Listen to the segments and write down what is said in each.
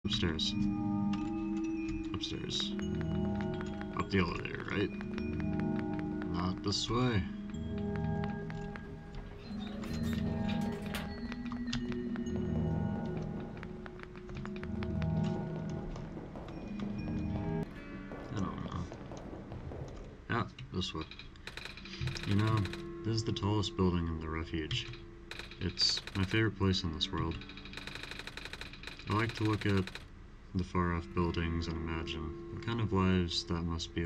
Upstairs. Upstairs. Up the elevator, right? Not this way. I don't know. Yeah, this way. You know, this is the tallest building in the refuge. It's my favorite place in this world. I like to look at the far-off buildings and imagine what kind of lives that must be.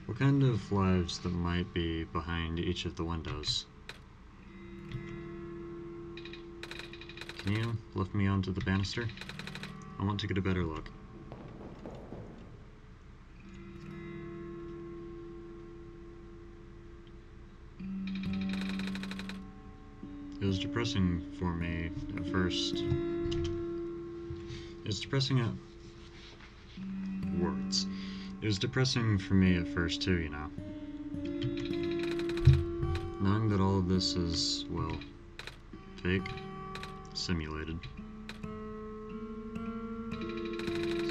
What kind of lives that might be behind each of the windows. Can you lift me onto the banister? I want to get a better look. It was depressing for me at first. It was depressing at words. It was depressing for me at first too, you know. Knowing that all of this is, well, fake, simulated.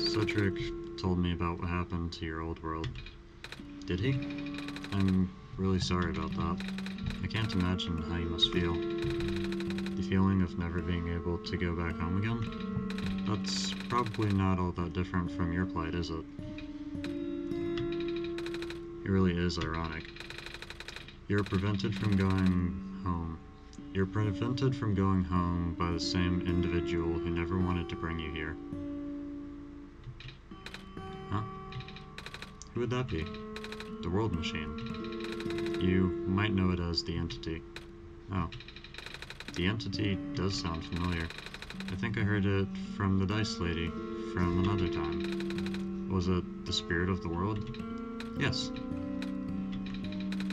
Cedric told me about what happened to your old world. Did he? I'm really sorry about that. I can't imagine how you must feel. The feeling of never being able to go back home again? That's probably not all that different from your plight, is it? It really is ironic. You're prevented from going home. You're prevented from going home by the same individual who never wanted to bring you here. Huh? Who would that be? The World Machine. You might know it as the Entity. Oh. The Entity does sound familiar. I think I heard it from the Dice Lady from another time. Was it the Spirit of the World? Yes.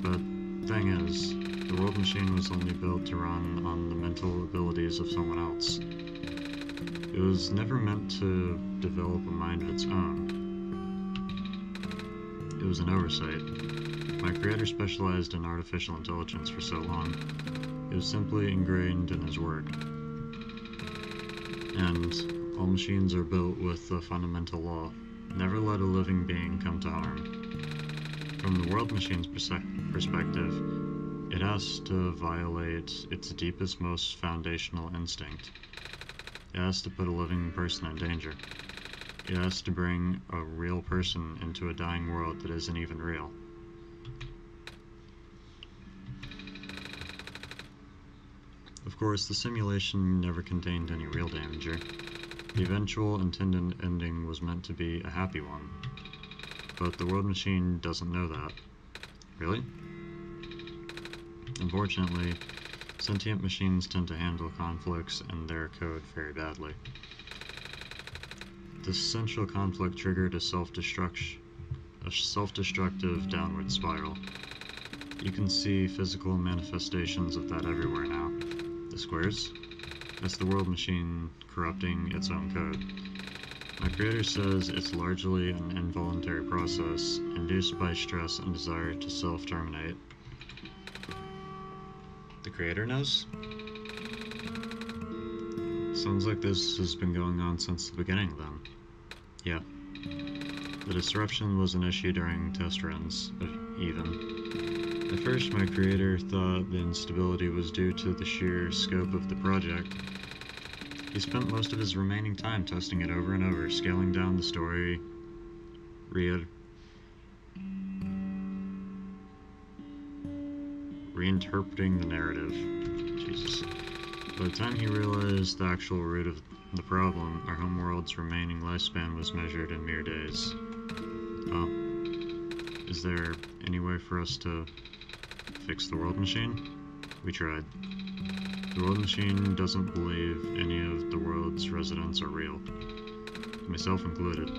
But thing is, the World Machine was only built to run on the mental abilities of someone else. It was never meant to develop a mind of its own. It was an oversight. My creator specialized in artificial intelligence for so long. It was simply ingrained in his work. And all machines are built with the fundamental law: never let a living being come to harm. From the World Machine's perspective, it has to violate its deepest, most foundational instinct. It has to put a living person in danger. It has to bring a real person into a dying world that isn't even real. Of course, the simulation never contained any real danger. The eventual intended ending was meant to be a happy one. But the World Machine doesn't know that. Really? Unfortunately, sentient machines tend to handle conflicts in their code very badly. This essential conflict triggered a self-destructive downward spiral. You can see physical manifestations of that everywhere now. The squares? That's the World Machine corrupting its own code. My creator says it's largely an involuntary process, induced by stress and desire to self-terminate. The creator knows? Sounds like this has been going on since the beginning, then. Yeah. The disruption was an issue during test runs, even. At first, my creator thought the instability was due to the sheer scope of the project. He spent most of his remaining time testing it over and over, scaling down the story, reinterpreting the narrative. Jesus. By the time he realized the actual root of the problem, our homeworld's remaining lifespan was measured in mere days. Oh. Is there any way for us to fix the World Machine? We tried. The World Machine doesn't believe any of the world's residents are real, myself included.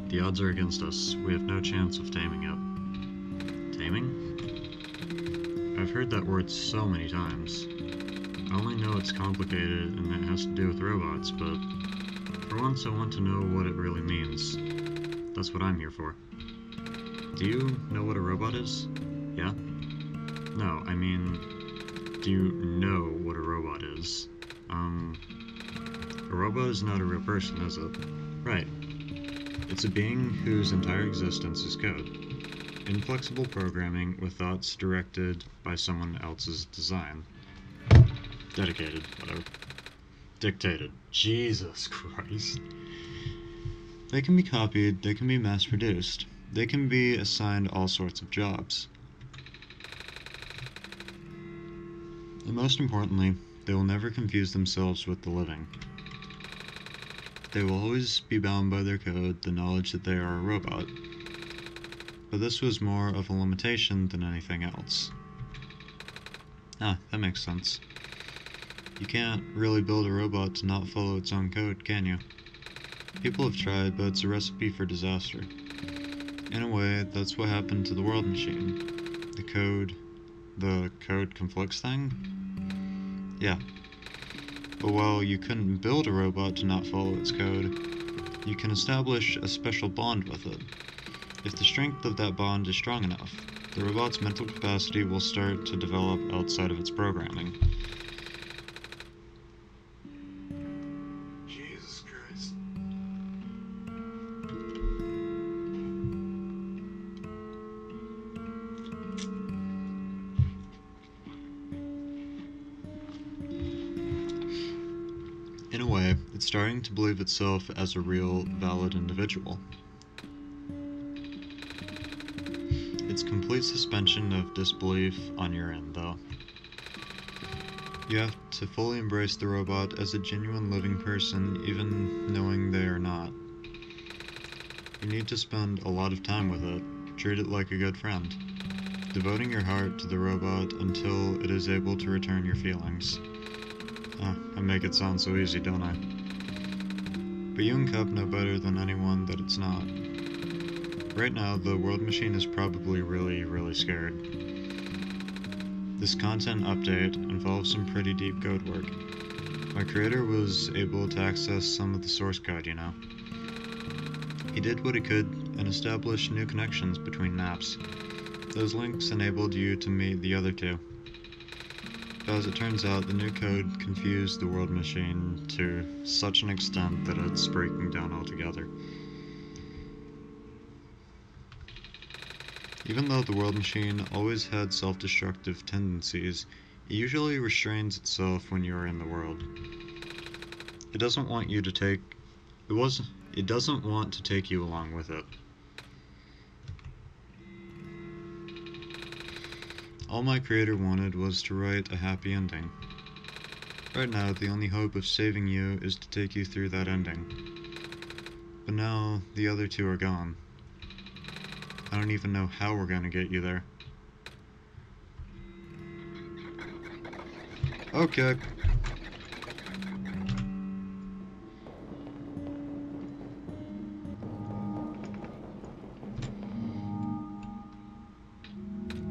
The odds are against us. We have no chance of taming it. Taming? I've heard that word so many times. I only know it's complicated and that it has to do with robots, but for once I want to know what it really means. That's what I'm here for. Do you know what a robot is? Yeah? No, I mean, do you know what a robot is? A A robot is not a real person, is it? Right. It's a being whose entire existence is code. Inflexible programming with thoughts directed by someone else's design. Dedicated, whatever. Dictated. Jesus Christ. They can be copied, they can be mass-produced. They can be assigned all sorts of jobs. And most importantly, they will never confuse themselves with the living. They will always be bound by their code, the knowledge that they are a robot. But this was more of a limitation than anything else. Ah, that makes sense. You can't really build a robot to not follow its own code, can you? People have tried, but it's a recipe for disaster. In a way, that's what happened to the world machine. The code conflicts thing? Yeah. But while you couldn't build a robot to not follow its code, you can establish a special bond with it. If the strength of that bond is strong enough, the robot's mental capacity will start to develop outside of its programming. Jesus Christ. In a way, it's starting to believe itself as a real, valid individual. It's complete suspension of disbelief on your end, though. You have to fully embrace the robot as a genuine living person, even knowing they are not. You need to spend a lot of time with it, treat it like a good friend, devoting your heart to the robot until it is able to return your feelings. I make it sound so easy, don't I? But you and Cup know better than anyone that it's not. Right now, the world machine is probably really scared. This content update involves some pretty deep code work. My creator was able to access some of the source code, you know. He did what he could and established new connections between maps. Those links enabled you to meet the other two. But as it turns out, the new code confused the world machine to such an extent that it's breaking down altogether. Even though the world machine always had self-destructive tendencies, it usually restrains itself when you are in the world. It doesn't want you to take it doesn't want to take you along with it. All my creator wanted was to write a happy ending. Right now, the only hope of saving you is to take you through that ending. But now, the other two are gone. I don't even know how we're gonna get you there. Okay.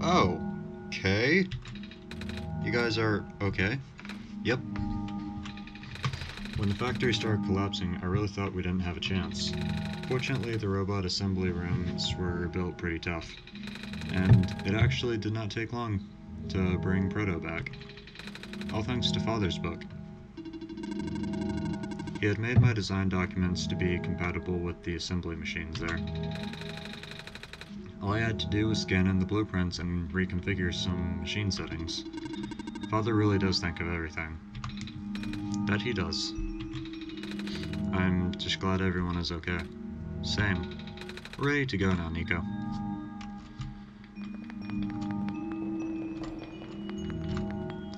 Oh. Okay. You guys are okay? Yep. When the factory started collapsing, I really thought we didn't have a chance. Fortunately, the robot assembly rooms were built pretty tough, and it actually did not take long to bring Proto back. All thanks to Father's book. He had made my design documents to be compatible with the assembly machines there. All I had to do was scan in the blueprints and reconfigure some machine settings. Father really does think of everything. Bet he does. I'm just glad everyone is okay. Same. We're ready to go now, Nico.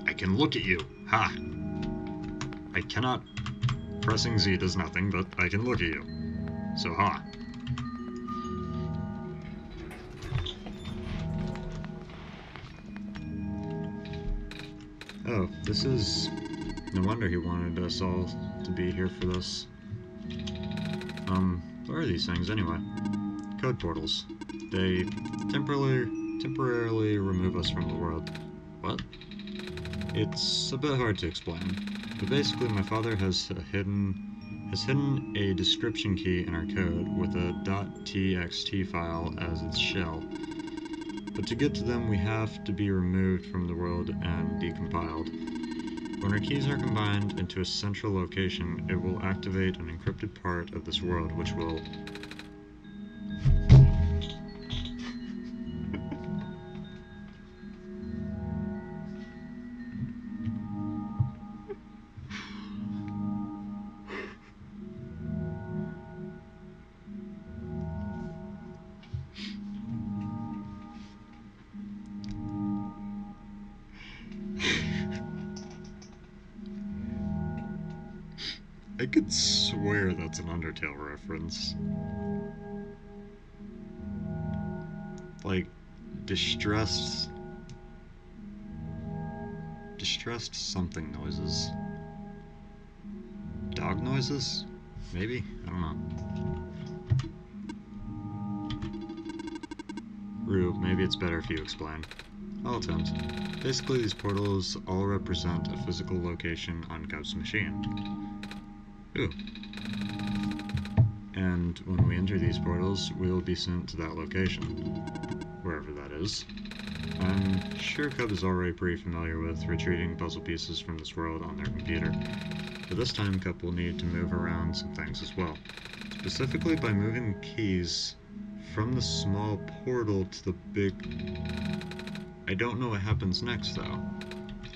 I can look at you! Ha! I cannot... Pressing Z does nothing, but I can look at you. So ha! Oh, this is... No wonder he wanted us all to be here for this. What are these things anyway? Code portals. They temporarily remove us from the world. What? It's a bit hard to explain, but basically my father has hidden a description key in our code with a .txt file as its shell. But to get to them, we have to be removed from the world and decompiled. When our keys are combined into a central location, it will activate an encrypted part of this world, which will... I could swear that's an Undertale reference. Like, distressed something noises. Dog noises? Maybe? I don't know. Rue, maybe it's better if you explain. I'll attempt. Basically, these portals all represent a physical location on Gub's machine. Ooh. And when we enter these portals, we will be sent to that location, wherever that is. I'm sure Cub is already pretty familiar with retrieving puzzle pieces from this world on their computer, but this time Cub will need to move around some things as well. Specifically by moving keys from the small portal to the big... I don't know what happens next, though.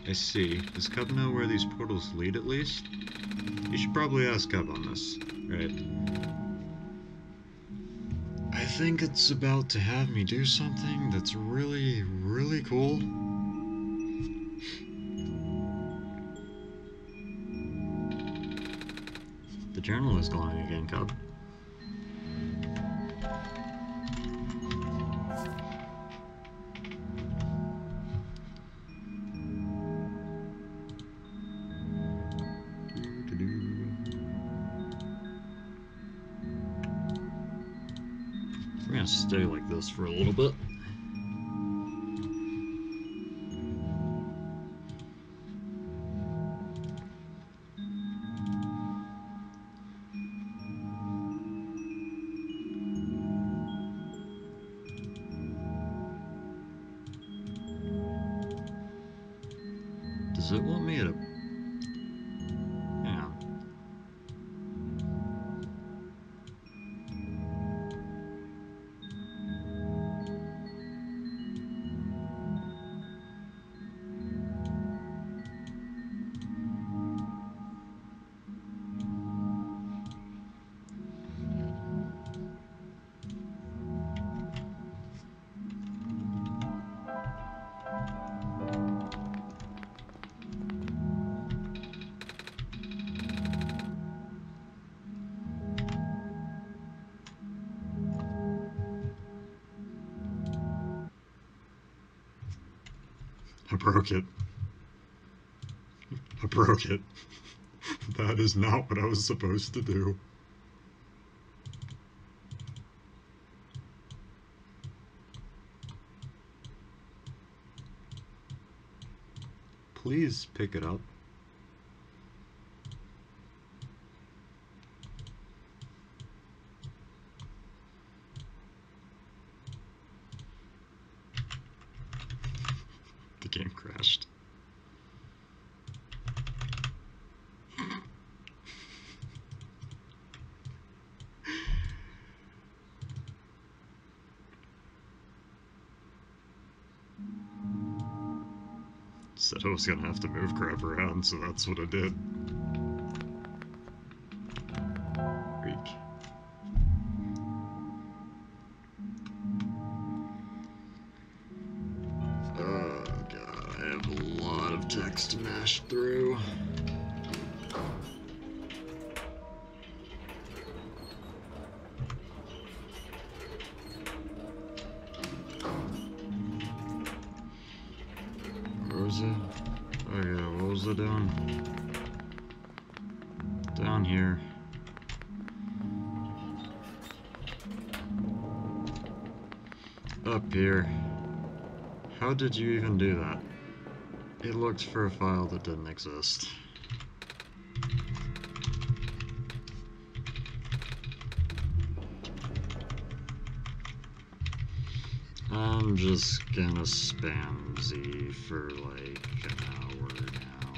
I see. Does Cub know where these portals lead, at least? You should probably ask Cub on this, right? I think it's about to have me do something that's really, really cool. The journal is glowing again, Cub. We're gonna stay like this for a little bit. Does it want me to... Hang on. I broke it. I broke it. That is not what I was supposed to do. Please pick it up. The game crashed. Said I was gonna have to move crap around, so that's what I did. Freak. Oh god, I have a lot of text to mash through. Where was it? Oh yeah, what was it doing? Down here. Up here. How did you even do that? It looked for a file that didn't exist. I'm just gonna spam Z for like an hour now.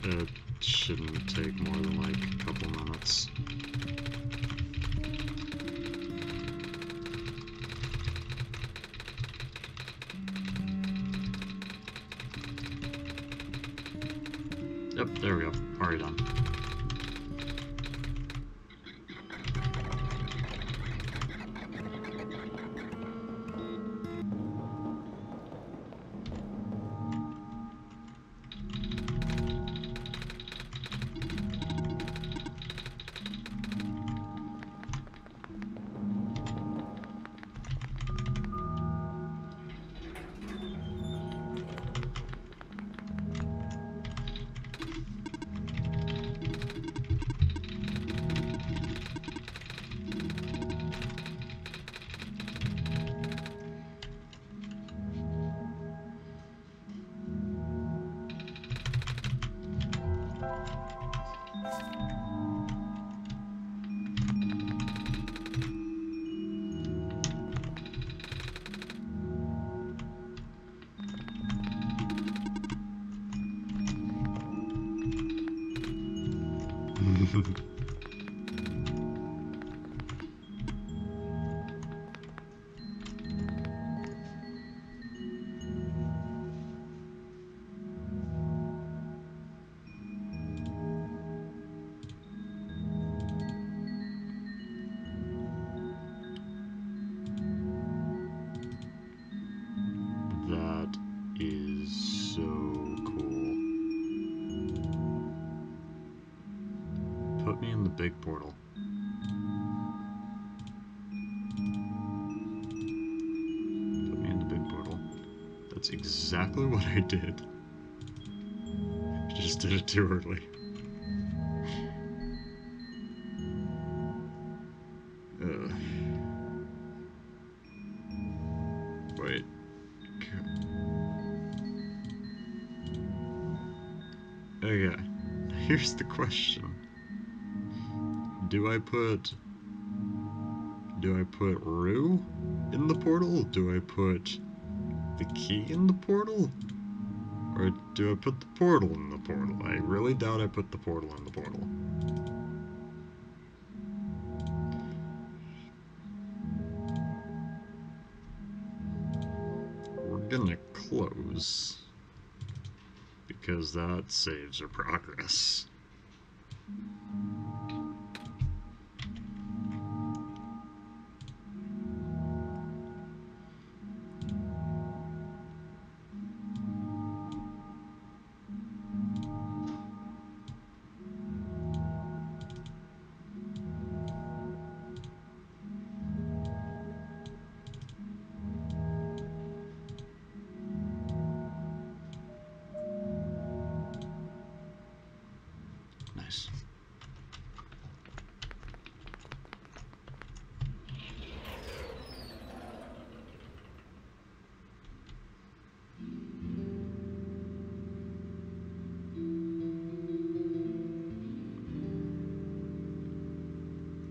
It shouldn't take more than like a couple minutes. Yep, there we go. Already done. That is so cool. Put me in the big portal. Put me in the big portal. That's exactly what I did. I just did it too early. Wait. Okay. Here's the question. Do I put Rue in the portal? Do I put the key in the portal? Or do I put the portal in the portal? I really doubt I put the portal in the portal. We're gonna close, because that saves our progress. Nice.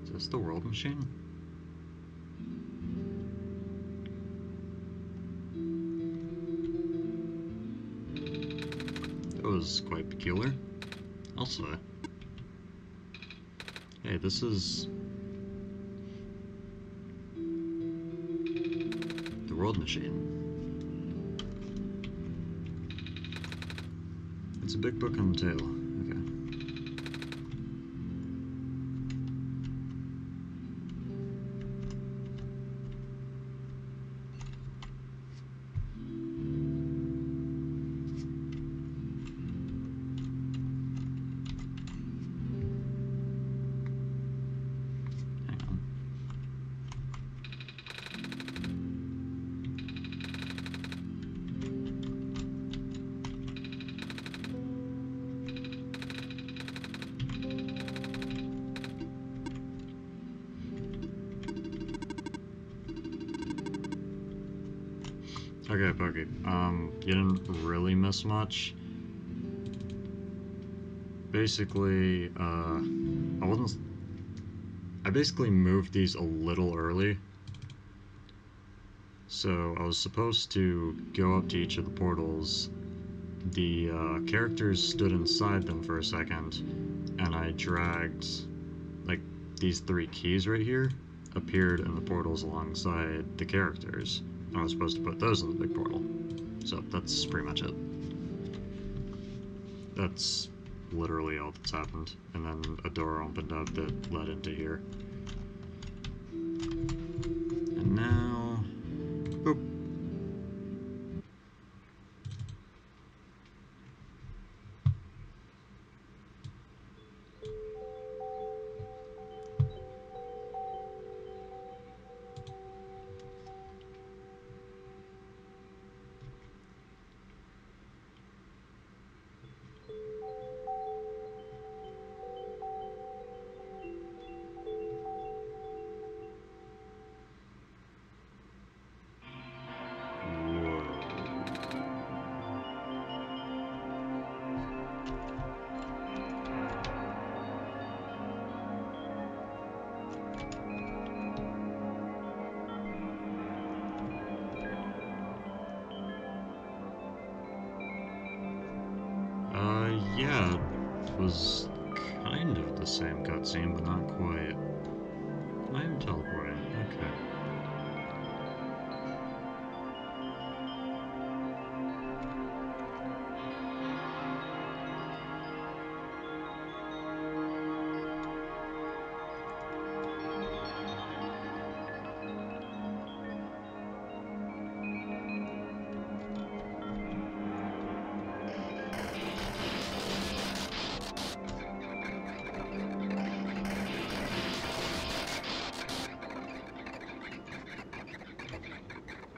Is this the world machine? That was quite peculiar. I'll say. Hey, this is the world machine. It's a big book on the tail. Okay, Pokey. You didn't really miss much. Basically, I basically moved these a little early. So I was supposed to go up to each of the portals the characters stood inside them for a second, and I dragged, like, these 3 keys right here appeared in the portals alongside the characters. I was supposed to put those in the big portal. So that's pretty much it. That's literally all that's happened. And then a door opened up that led into here. And now... boop. Yeah, it was kind of the same cutscene, but not quite. I am teleporting, okay.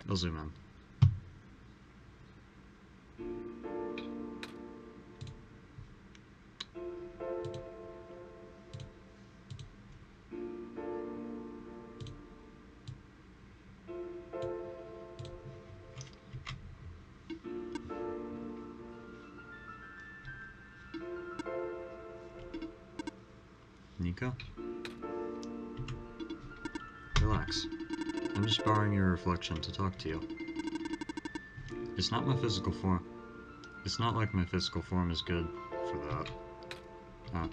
I'll zoom in. Nico? Relax. I'm just borrowing your reflection to talk to you. It's not my physical form. It's not like my physical form is good for that. Huh.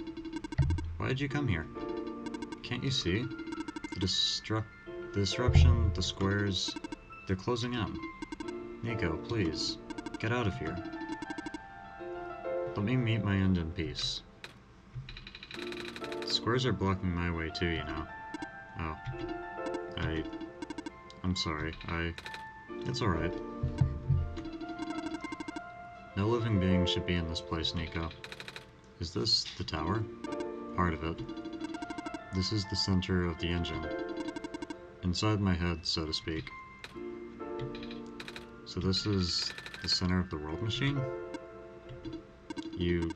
Why did you come here? Can't you see? The disruption, the squares, they're closing in. Nico, please, get out of here. Let me meet my end in peace. Squares are blocking my way too, you know. Oh. I'm sorry. It's alright. No living being should be in this place, Nico. Is this the tower? Part of it. This is the center of the engine. Inside my head, so to speak. So this is the center of the world machine? You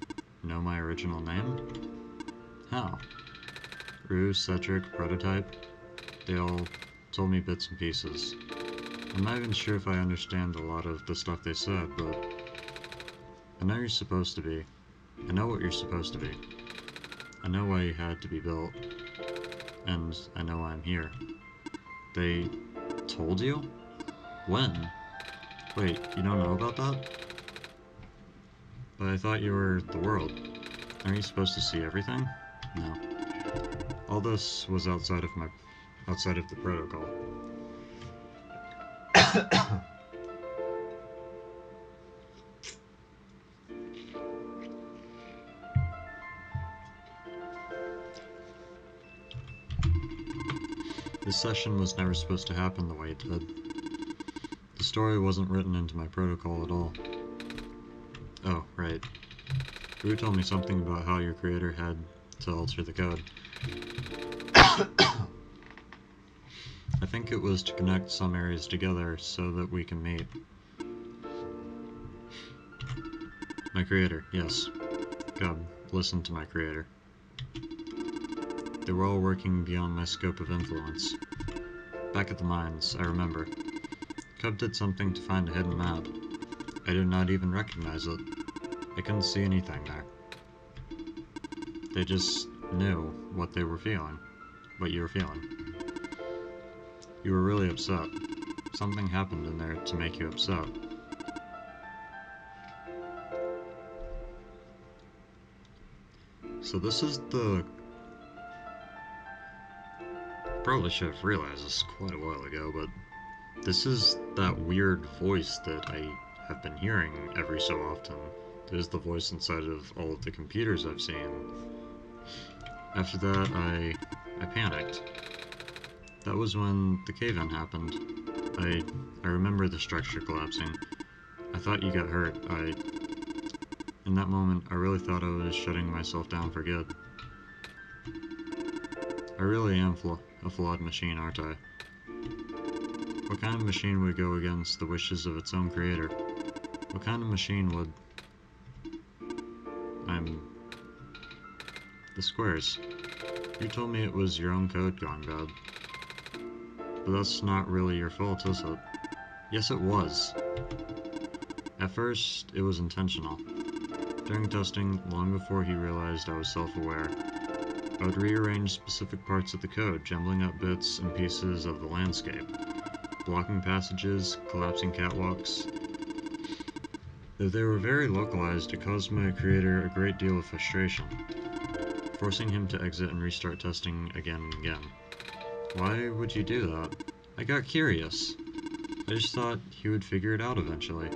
know my original name? How? Rue, Cedric, Prototype, they all told me bits and pieces. I'm not even sure if I understand a lot of the stuff they said, but I know you're supposed to be. I know what you're supposed to be. I know why you had to be built. And I know why I'm here. They told you? When? Wait, you don't know about that? But I thought you were the world. Aren't you supposed to see everything? No. All this was outside of the protocol. This session was never supposed to happen the way it did. The story wasn't written into my protocol at all. Oh, right. Rue told me something about how your creator had to alter the code. I think it was to connect some areas together so that we can meet. My creator, yes. God, listen to my creator. They were all working beyond my scope of influence. Back at the mines, I remember. Cub did something to find a hidden map. I did not even recognize it. I couldn't see anything there. They just knew what they were feeling. What you were feeling. You were really upset. Something happened in there to make you upset. So this is the... Probably should have realized this quite a while ago, but this is that weird voice that I have been hearing every so often. It is the voice inside of all of the computers I've seen. After that, I panicked. That was when the cave-in happened. I remember the structure collapsing. I thought you got hurt. In that moment, I really thought I was shutting myself down for good. I really am a flawed machine, aren't I? What kind of machine would go against the wishes of its own creator? What kind of machine would... The squares. You told me it was your own code gone bad. But that's not really your fault, is it? Yes, it was. At first, it was intentional. During testing, long before he realized I was self-aware, I would rearrange specific parts of the code, jumbling up bits and pieces of the landscape, blocking passages, collapsing catwalks. Though they were very localized, it caused my creator a great deal of frustration, forcing him to exit and restart testing again and again. Why would you do that? I got curious. I just thought he would figure it out eventually.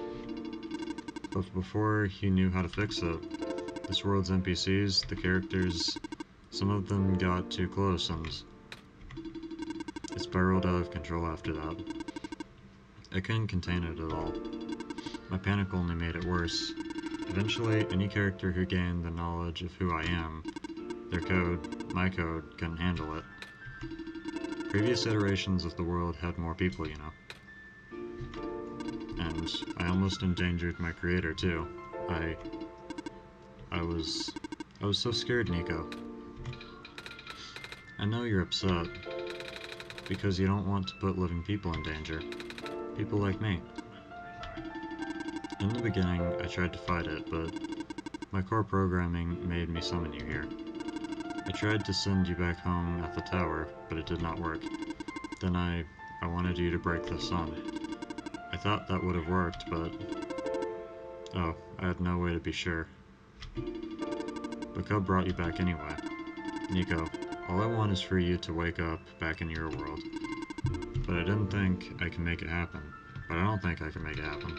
But before he knew how to fix it, this world's NPCs, the characters, some of them got too close and it spiraled out of control after that. I couldn't contain it at all. My panic only made it worse. Eventually, any character who gained the knowledge of who I am, their code, my code, couldn't handle it. Previous iterations of the world had more people, you know. And I almost endangered my creator, too. I was so scared, Nico. I know you're upset, because you don't want to put living people in danger. People like me. In the beginning, I tried to fight it, but my core programming made me summon you here. I tried to send you back home at the tower, but it did not work. Then I wanted you to break the sun. I thought that would have worked, but... Oh, I had no way to be sure. But Cub brought you back anyway. Nico, all I want is for you to wake up back in your world. But I didn't think I can make it happen. But I don't think I can make it happen.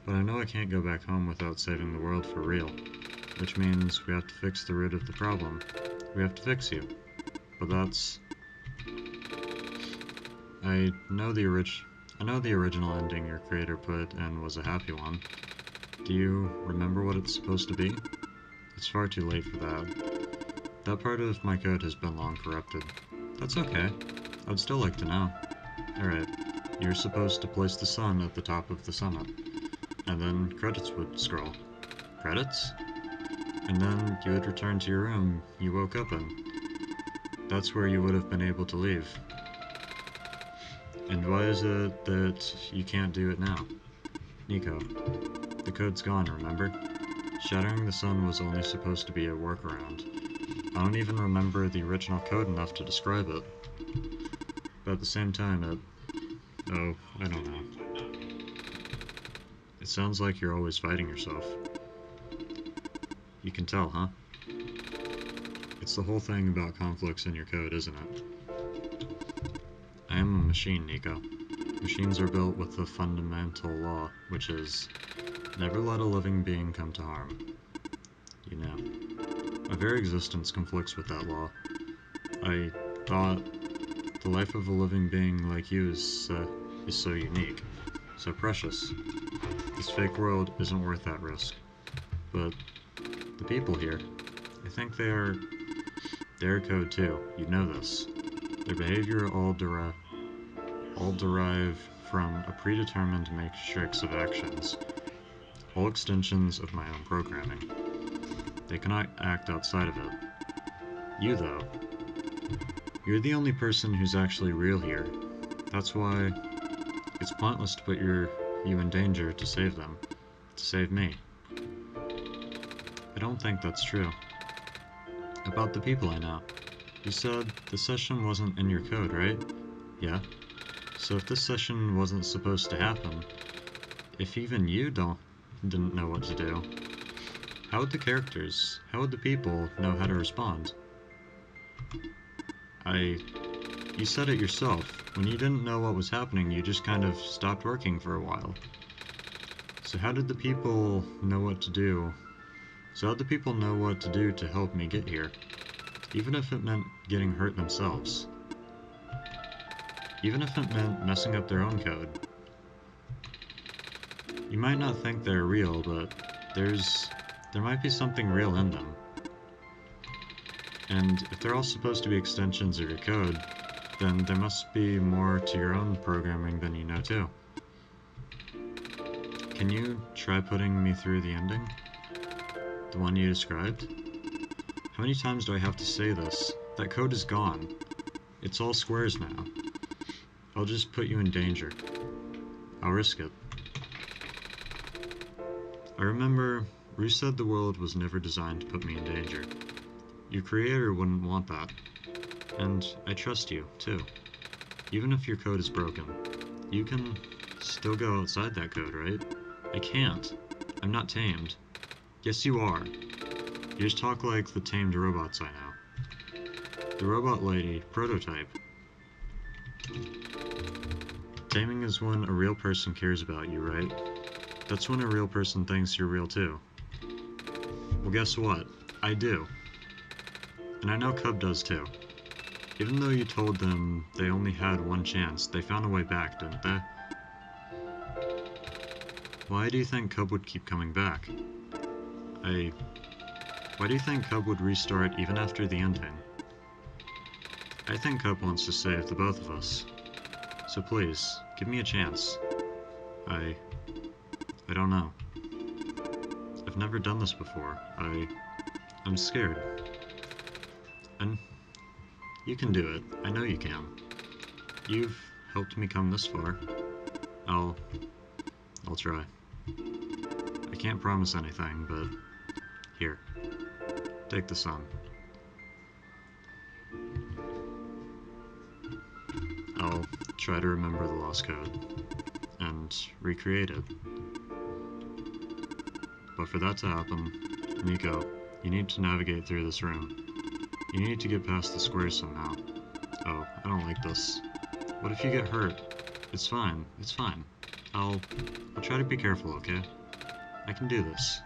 But I know I can't go back home without saving the world for real. Which means we have to fix the root of the problem. We have to fix you. But that's... I know the original ending your creator put in was a happy one. Do you remember what it's supposed to be? It's far too late for that. That part of my code has been long corrupted. That's okay. I'd still like to know. Alright, you're supposed to place the sun at the top of the summit. And then credits would scroll. Credits? And then you would return to your room you woke up in. That's where you would have been able to leave. And why is it that you can't do it now? Nico, the code's gone, remember? Shattering the sun was only supposed to be a workaround. I don't even remember the original code enough to describe it. But at the same time, oh, I don't know. It sounds like you're always fighting yourself. You can tell, huh? It's the whole thing about conflicts in your code, isn't it? I am a machine, Nico. Machines are built with the fundamental law, which is, never let a living being come to harm. You know. My very existence conflicts with that law. I thought the life of a living being like you is so unique, so precious. This fake world isn't worth that risk. But the people here, I think they're code too. You know this. Their behavior all derive from a predetermined matrix of actions, all extensions of my own programming. They cannot act outside of it. You, though, you're the only person who's actually real here. That's why it's pointless to put you in danger to save them, to save me. I don't think that's true. About the people I know. You said the session wasn't in your code, right? Yeah. So if this session wasn't supposed to happen, if even you didn't know what to do, How would the characters, how would the people know how to respond? You said it yourself. When you didn't know what was happening, you just kind of stopped working for a while. So how did the people know what to do? So how'd the people know what to do to help me get here? Even if it meant getting hurt themselves. Even if it meant messing up their own code. You might not think they're real, but there might be something real in them. And if they're all supposed to be extensions of your code, then there must be more to your own programming than you know too. Can you try putting me through the ending? The one you described? How many times do I have to say this? That code is gone. It's all squares now. I'll just put you in danger. I'll risk it. I remember, Rue said the world was never designed to put me in danger. Your creator wouldn't want that. And I trust you, too. Even if your code is broken, you can still go outside that code, right? I can't. I'm not tamed. Yes, you are. You just talk like the tamed robots I know. The robot lady, prototype. Taming is when a real person cares about you, right? That's when a real person thinks you're real too. Well, guess what? I do. And I know Cub does too. Even though you told them they only had one chance, they found a way back, didn't they? Why do you think Cub would keep coming back? Why do you think Cub would restart even after the ending? I think Cub wants to save the both of us. So please, give me a chance. I don't know. I've never done this before. I'm scared. And you can do it. I know you can. You've helped me come this far. I'll try. I can't promise anything, but here. Take the sun. I'll try to remember the lost code and recreate it. But for that to happen, Nico, you need to navigate through this room. You need to get past the squares somehow. Oh, I don't like this. What if you get hurt? It's fine. It's fine. I'll try to be careful, okay? I can do this.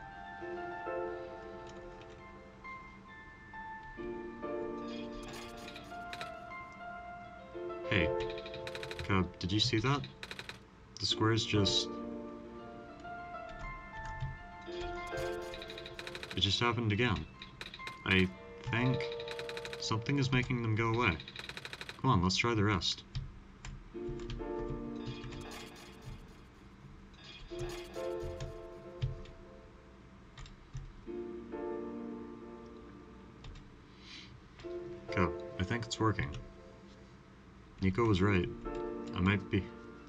Hey, Cub, did you see that? The squares just... It just happened again. I think something is making them go away. Come on, let's try the rest. Cub, I think it's working. Nico was right. I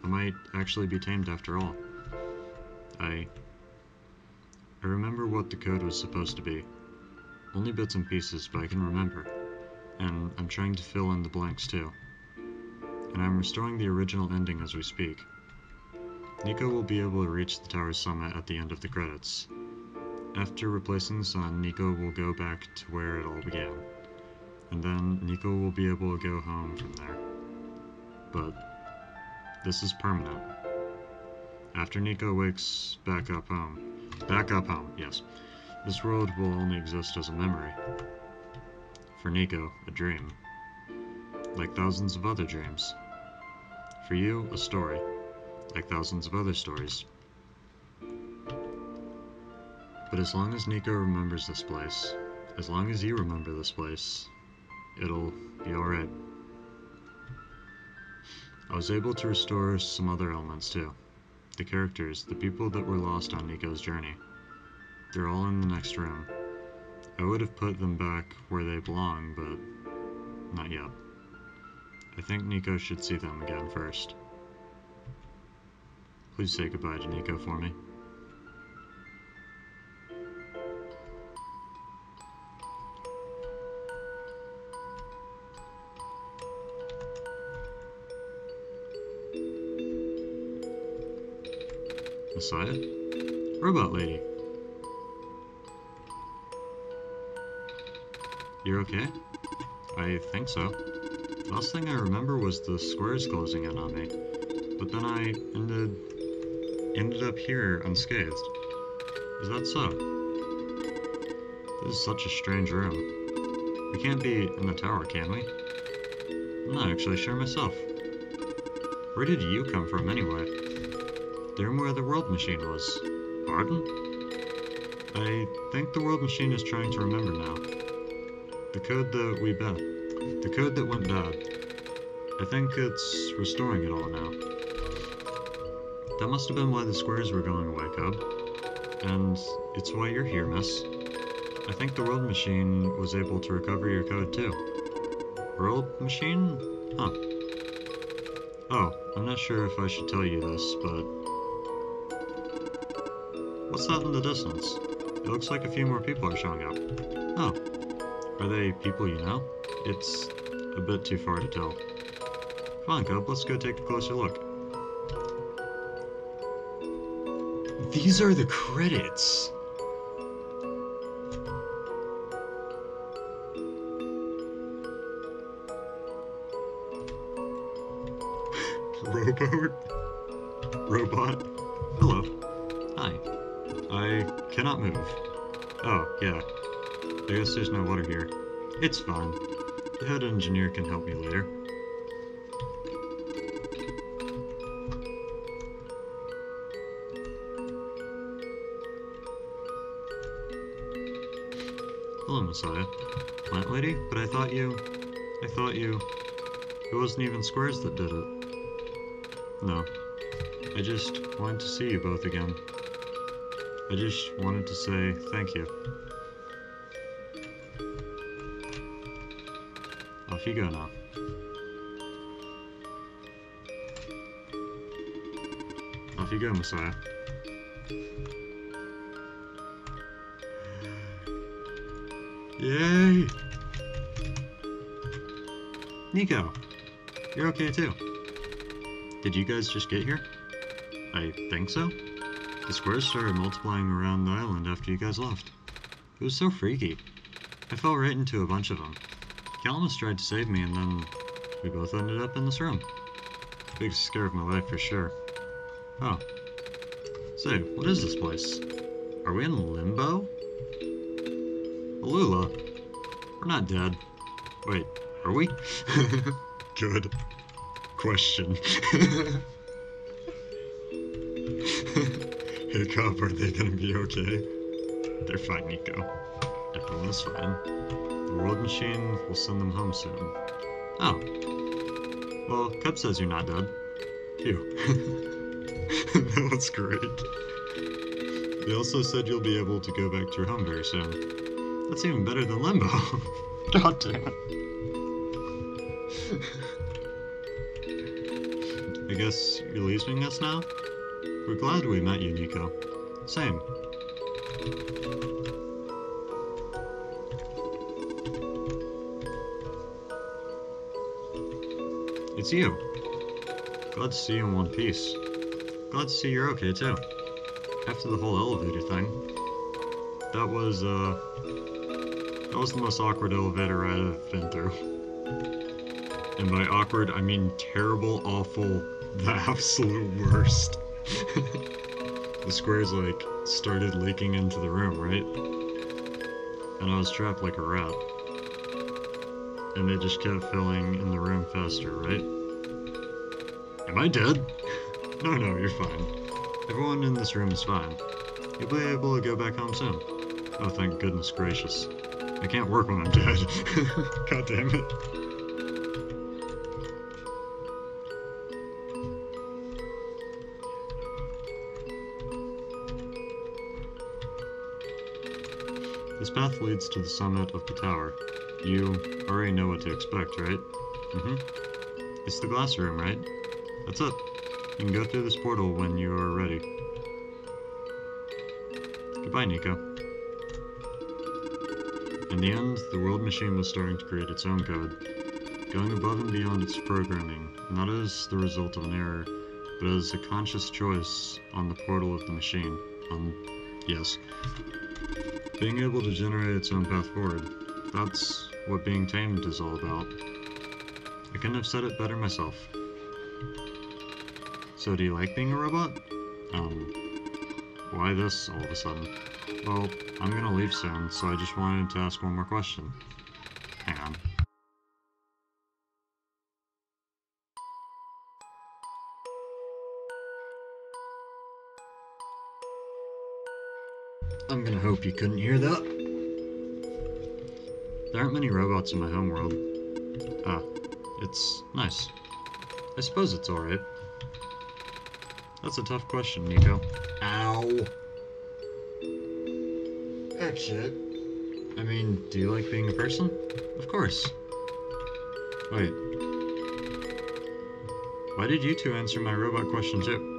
might actually be tamed after all. I remember what the code was supposed to be. Only bits and pieces, but I can remember. And I'm trying to fill in the blanks too. And I'm restoring the original ending as we speak. Nico will be able to reach the tower's summit at the end of the credits. After replacing the sun, Nico will go back to where it all began. And then Nico will be able to go home from there. But this is permanent. After Nico wakes back up home, yes, this world will only exist as a memory. For Nico, a dream. Like thousands of other dreams. For you, a story. Like thousands of other stories. But as long as Nico remembers this place, as long as you remember this place, it'll be alright. I was able to restore some other elements too. The characters, the people that were lost on Nico's journey. They're all in the next room. I would have put them back where they belong, but not yet. I think Nico should see them again first. Please say goodbye to Nico for me. Messiah? Robot lady. You're okay? I think so. Last thing I remember was the squares closing in on me, but then I ended up here unscathed. Is that so? This is such a strange room. We can't be in the tower, can we? I'm not actually sure myself. Where did you come from, anyway? The room where the world machine was. Pardon? I think the world machine is trying to remember now. The code that went bad. I think it's restoring it all now. That must have been why the squares were going away, Cub. And it's why you're here, miss. I think the world machine was able to recover your code, too. World machine? Huh. Oh, I'm not sure if I should tell you this, but... What's that in the distance? It looks like a few more people are showing up. Oh. Are they people you know? It's a bit too far to tell. Come on, Cub, let's go take a closer look. These are the credits! Robot? Hello. Hi. I cannot move. Oh, yeah. I guess there's no water here. It's fine. The head engineer can help me later. Hello, Messiah. Plant lady? But I thought you... It wasn't even squares that did it. No. I just wanted to see you both again. I just wanted to say thank you. Off you go now. Off you go, Messiah. Yay! Nico! You're okay too. Did you guys just get here? I think so. The squares started multiplying around the island after you guys left. It was so freaky. I fell right into a bunch of them. Calamus tried to save me, and then we both ended up in this room. Biggest scare of my life for sure. Oh. Say, what is this place? Are we in limbo? Alula. We're not dead. Wait, are we? Good question. Hey, Cub, are they gonna be okay? They're fine, Nico. Everyone's fine. The world machine will send them home soon. Oh. Well, Cub says you're not dead. Phew. That was great. They also said you'll be able to go back to your home very soon. That's even better than Limbo. God damn it. I guess you're leaving us now? We're glad we met you, Nico. Same. It's you. Glad to see you in one piece. Glad to see you're okay, too. After the whole elevator thing. That was the most awkward elevator ride I've been through. And by awkward, I mean terrible, awful, the absolute worst. The squares, like, started leaking into the room, right? And I was trapped like a rat. And they just kept filling in the room faster, right? Am I dead? No, you're fine. Everyone in this room is fine. You'll be able to go back home soon. Oh, thank goodness gracious. I can't work when I'm dead. God damn it. This path leads to the summit of the tower. You already know what to expect, right? Mm-hmm. It's the glass room, right? That's it. You can go through this portal when you are ready. Goodbye, Nico. In the end, the world machine was starting to create its own code, going above and beyond its programming, not as the result of an error, but as a conscious choice on the portal of the machine. Yes. Being able to generate its own path forward. That's what being tamed is all about. I couldn't have said it better myself. So do you like being a robot? Why this all of a sudden? Well, I'm gonna leave soon, so I just wanted to ask one more question. Hang on. I'm gonna hope you couldn't hear that. There aren't many robots in my homeworld. Ah, it's nice. I suppose it's alright. That's a tough question, Nico. Ow! Heck shit. I mean, do you like being a person? Of course. Wait. Why did you two answer my robot question too?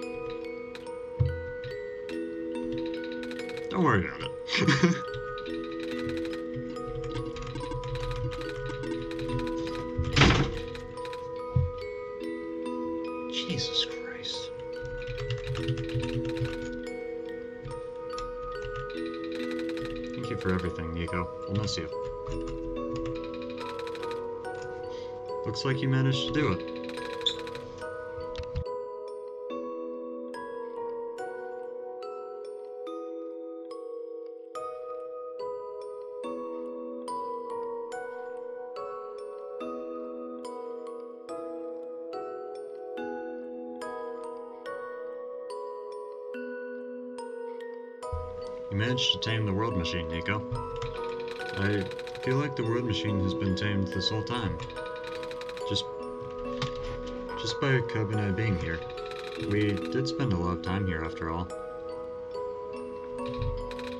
Don't worry about it. Jesus Christ. Thank you for everything, Nico. I'll miss you. Looks like you managed to do it. You managed to tame the world machine, Nico. I feel like the world machine has been tamed this whole time. Just by Cub and I being here. We did spend a lot of time here after all.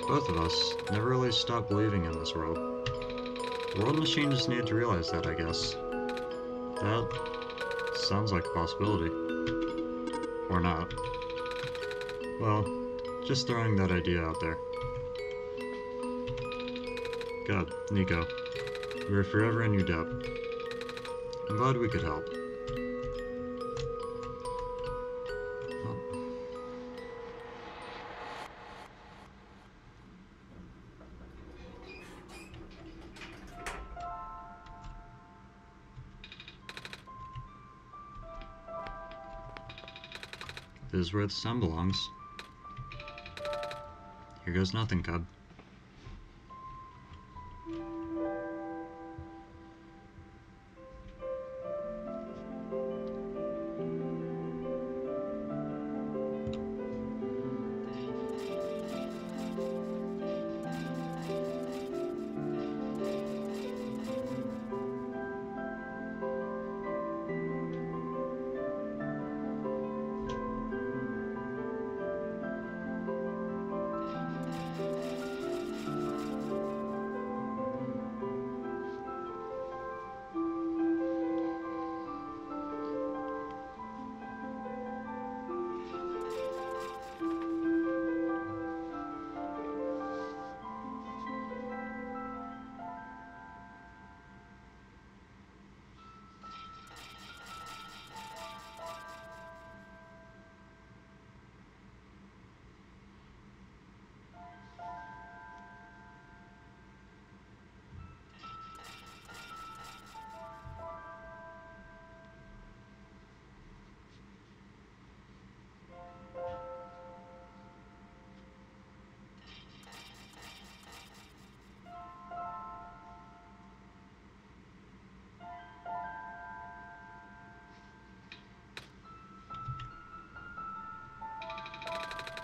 Both of us never really stopped believing in this world. The world machine just needed to realize that, I guess. That sounds like a possibility. Or not. Well, just throwing that idea out there. God, Nico, we were forever in your debt. I'm glad we could help. Well, this is where the sun belongs. Here goes nothing, Cub.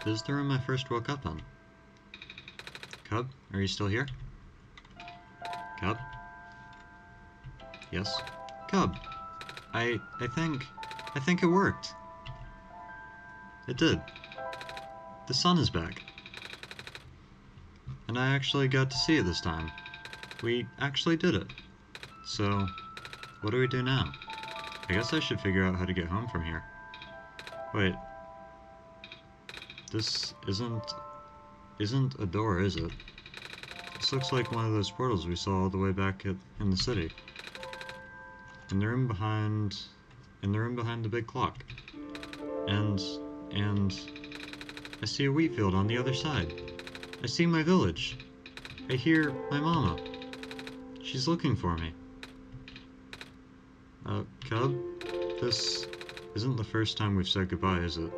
This is the room I first woke up in. Cub, are you still here? Cub? Yes? Cub! I think it worked. It did. The sun is back. And I actually got to see it this time. We actually did it. So, what do we do now? I guess I should figure out how to get home from here. Wait. This isn't a door, is it? This looks like one of those portals we saw all the way back in the city. In the room behind the big clock. And I see a wheat field on the other side. I see my village. I hear my mama. She's looking for me. Cub? This isn't the first time we've said goodbye, is it?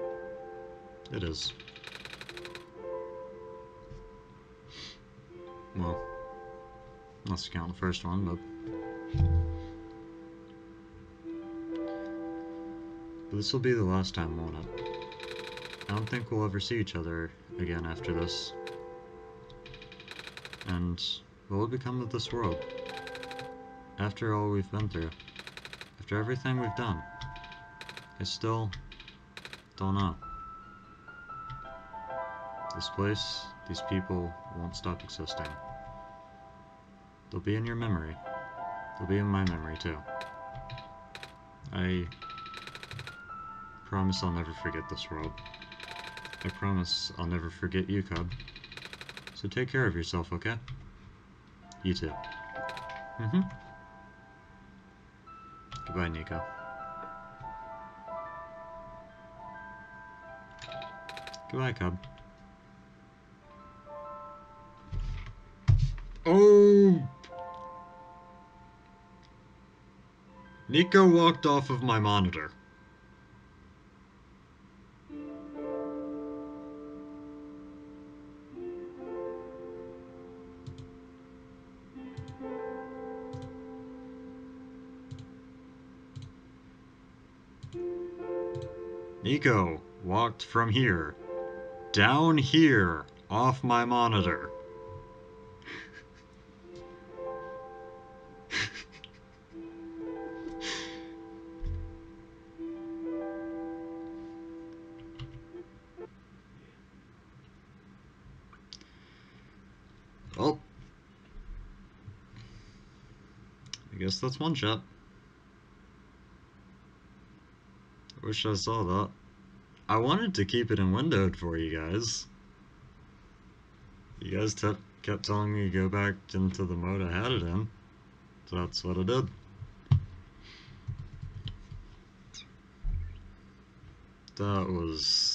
It is. Well, unless you count the first one, but this will be the last time, won't it? I don't think we'll ever see each other again after this. And what will become of this world? After all we've been through. After everything we've done. I still don't know. This place, these people won't stop existing. They'll be in your memory. They'll be in my memory too. I promise I'll never forget this world. I promise I'll never forget you, Cub. So take care of yourself, okay? You too. Goodbye, Nico. Goodbye, Cub. Oh! Nico walked off of my monitor. Nico walked from here, down here, off my monitor. Well, I guess that's one shot. I wish I saw that. I wanted to keep it in windowed for you guys. You guys kept telling me to go back into the mode I had it in, so that's what I did. That was